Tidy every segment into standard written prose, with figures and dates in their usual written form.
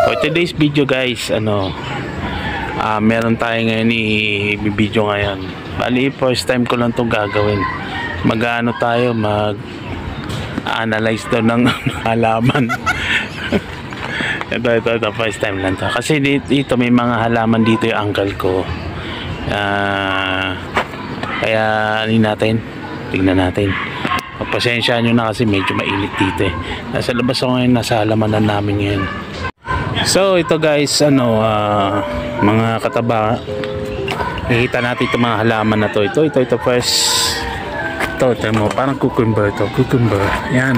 For today's video guys, meron tayo ngayon i-video ngayon. Bali, first time ko lang itong gagawin. Mag-ano tayo, mag-analyze daw ng halaman. ito, first time lang to. Kasi dito may mga halaman dito yung uncle ko. Kaya tignan natin. Pagpasensyaan nyo na kasi medyo mainit dito eh. Nasa labas ako ngayon, nasa halamanan namin ngayon. So ito guys, mga kataba, nakikita natin itong mga halaman na to. Ito first. Ito mo, parang cucumber to. Cucumber, yan.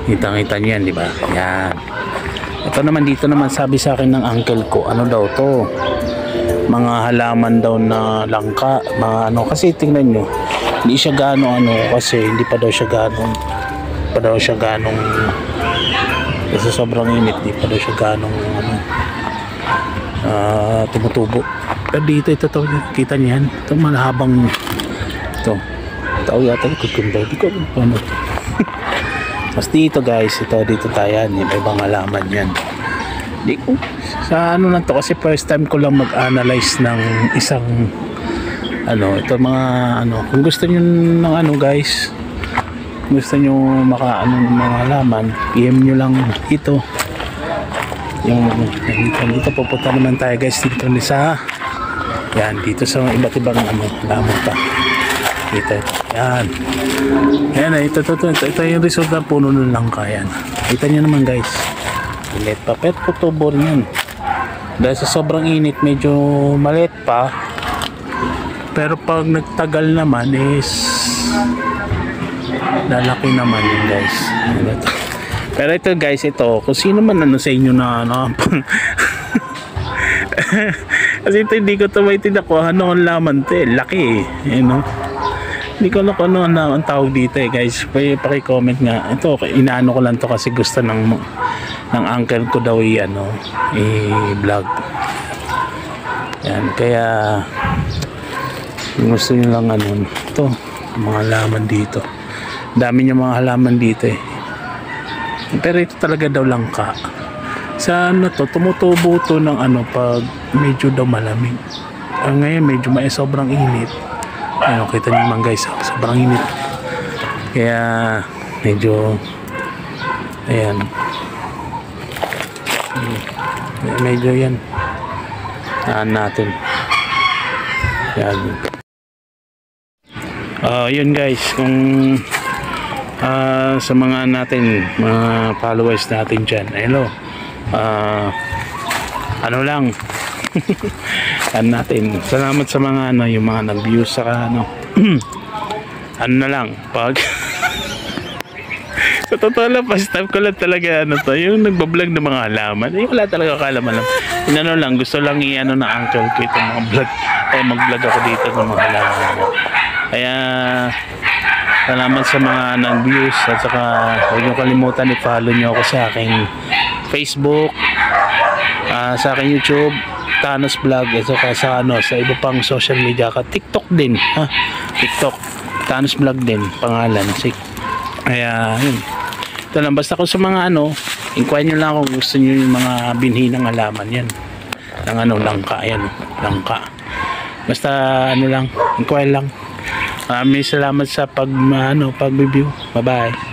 Kita nyo yan, di ba? Yan. Ito naman, dito naman sabi sa akin ng uncle ko, ano daw to? Mga halaman daw na langka, mga kasi tingnan nyo, hindi siya kasi hindi pa daw siya ganong kasi sobrang init, hindi pa daw siya ganong tumutubo. Pero dito, ito kita niyo yan, ito malahabang ito tao yata cucumber, di ko ano. Mas dito guys, dito tayo yan, may ibang halaman yan. Di ko sa lang to, kasi first time ko lang mag-analyze ng isang ito mga kung gusto niyo ng guys, gusto niyo ng mga halaman, PM nyo lang ito yung dito pupunta naman tayo guys, dito sa yan, dito sa iba't ibang halaman pa dito, yan ito yung result ng puno ng langka. Yan, kita nyo naman guys, maliit pa, pero tutubo rin yan dahil sa sobrang init, medyo maliit pa, pero pag nagtagal naman is lalaki naman yun guys. Pero ito guys, kung sino man sa inyo na kasi ito hindi ko ito maintindihan ko ano ang laman ito laki hindi ko alam kung ano ang tawag dito guys. Paki-comment nga. Ito, inaano ko lang to kasi gusto ng uncle ko daw i-vlog. Yan, kaya gusto nyo lang ito, mga halaman dito. Dami niya mga halaman dito Pero ito talaga daw langka. Sa tumutubo to ng pag medyo daw malamig. Ngayon medyo sobrang init. Kita niyo naman guys, sobrang init. Kaya medyo ayan. Medyo yan. Natin. Yan. Yun guys, kung sa mga mga followers natin dyan, hello, lang natin, salamat sa mga yung mga nag-views saka na lang pag sa totoo lang, first time ko lang talaga yung nagbablog ng mga halaman, wala talaga kaalaman lang, gusto lang na uncle ko itong mga vlog, kaya mag-vlog ako dito ng mga halaman. Kaya salamat sa mga nag-views, at saka huwag niyo kalimutan i-follow niyo ako sa aking Facebook, sa aking YouTube Thanos Vlog, at saka sa iba pang social media ka, TikTok din TikTok Thanos Vlog din pangalan. Kaya yun, ito lang, basta ko sa mga inquire nyo lang kung gusto nyo yung mga binhi ng halaman yan ng langka, langka, basta lang, inquire lang. Maraming salamat sa pag-review. Bye bye.